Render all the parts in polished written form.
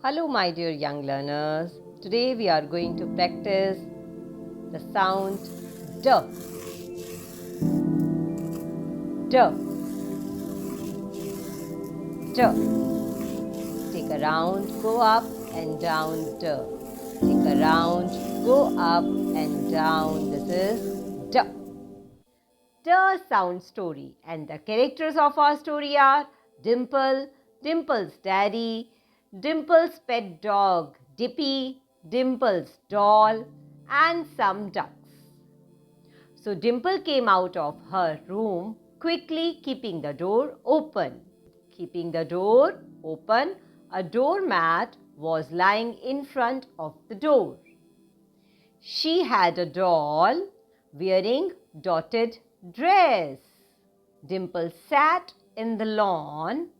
Hello my dear young learners. Today we are going to practice the sound D. D. D. Take a round, go up and down D. Take a round, go up and down. This is D. D sound story, and the characters of our story are Dimple, Dimple's daddy, Dimple's pet dog, Dippy, Dimple's doll, and some ducks. So Dimple came out of her room quickly, keeping the door open. Keeping the door open, a doormat was lying in front of the door. She had a doll wearing dotted dress. Dimple sat in the lawn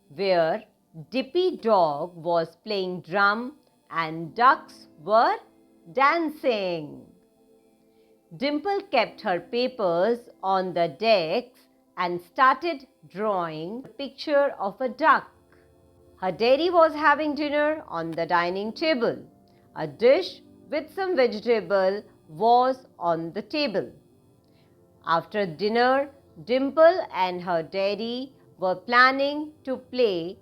where Dippy dog was playing drum and ducks were dancing. Dimple kept her papers on the decks and started drawing a picture of a duck. Her daddy was having dinner on the dining table. A dish with some vegetable was on the table. After dinner, Dimple and her daddy were planning to play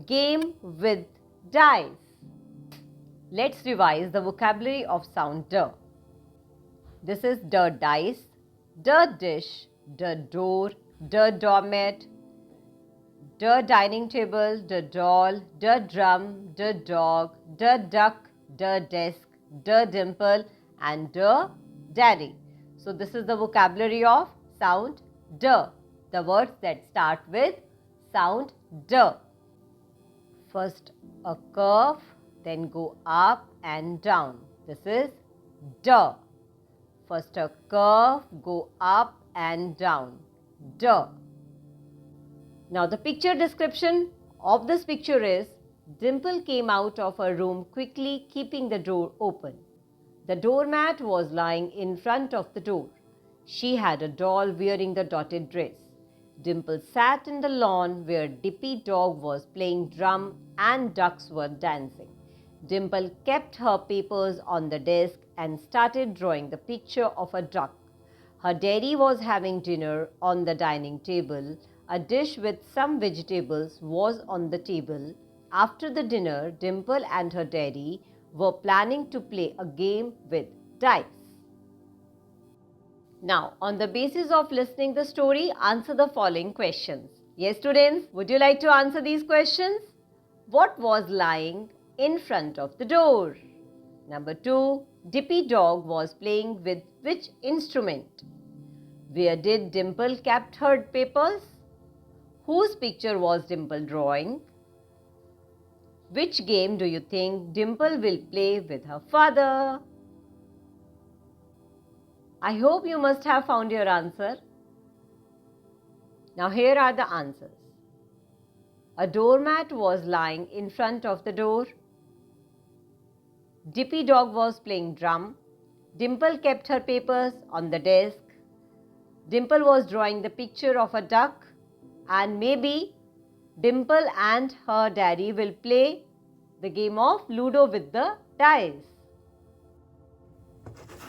game with dice. Let's revise the vocabulary of sound D. This is D dice, D dish, D door, D doormat, D dining table, D doll, D drum, D dog, D duck, D desk, D dimple, and D daddy. So this is the vocabulary of sound D, the words that start with sound D. First a curve, then go up and down. This is D. First a curve, go up and down. D. Now the picture description of this picture is Dimple came out of her room quickly, keeping the door open. The doormat was lying in front of the door. She had a doll wearing the dotted dress. Dimple sat in the lawn where Dippy dog was playing drum and ducks were dancing. Dimple kept her papers on the desk and started drawing the picture of a duck. Her daddy was having dinner on the dining table. A dish with some vegetables was on the table. After the dinner, Dimple and her daddy were planning to play a game with dice. Now, on the basis of listening the story, answer the following questions. Yes, students, would you like to answer these questions? What was lying in front of the door? Number 2, Dippy dog was playing with which instrument? Where did Dimple kept her papers? Whose picture was Dimple drawing? Which game do you think Dimple will play with her father? I hope you must have found your answer. Now here are the answers. A doormat was lying in front of the door. Dippy dog was playing drum. Dimple kept her papers on the desk. Dimple was drawing the picture of a duck. And maybe Dimple and her daddy will play the game of Ludo with the dice.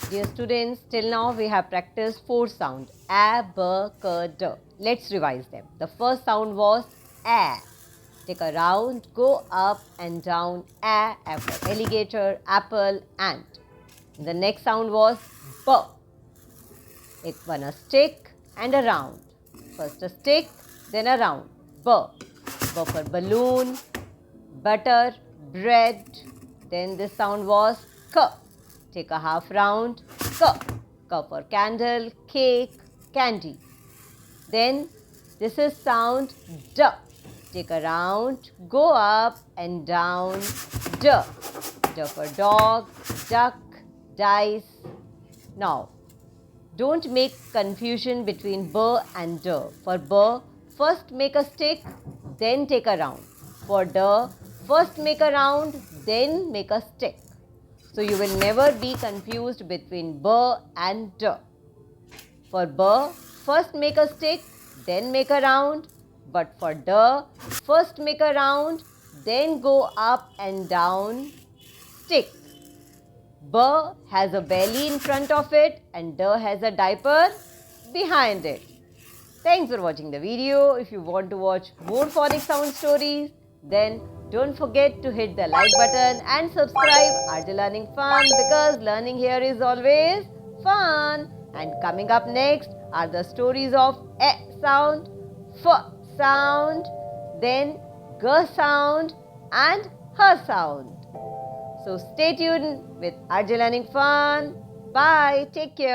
Dear students, till now we have practiced 4 sounds. A, B, K, D. Let's revise them. The first sound was A. Take a round, go up and down. A for alligator, apple, ant. The next sound was B. It one a stick and a round. First a stick, then a round. B. B for balloon, butter, bread. Then this sound was K. Take a half round. K. K for candle, cake, candy. Then this is sound D. Take a round, go up and down. D. D for dog, duck, dice. Now, don't make confusion between B and D. For B, first make a stick, then take a round. For D, first make a round, then make a stick. So you will never be confused between B and D. For B, first make a stick, then make a round. But for D, first make a round, then go up and down, stick. B has a belly in front of it and D has a diaper behind it. Thanks for watching the video. If you want to watch more phonic sound stories, then don't forget to hit the like button and subscribe RJ Learning Fun, because learning here is always fun. And coming up next are the stories of E sound, F sound, then G sound and H sound. So stay tuned with RJ Learning Fun. Bye. Take care.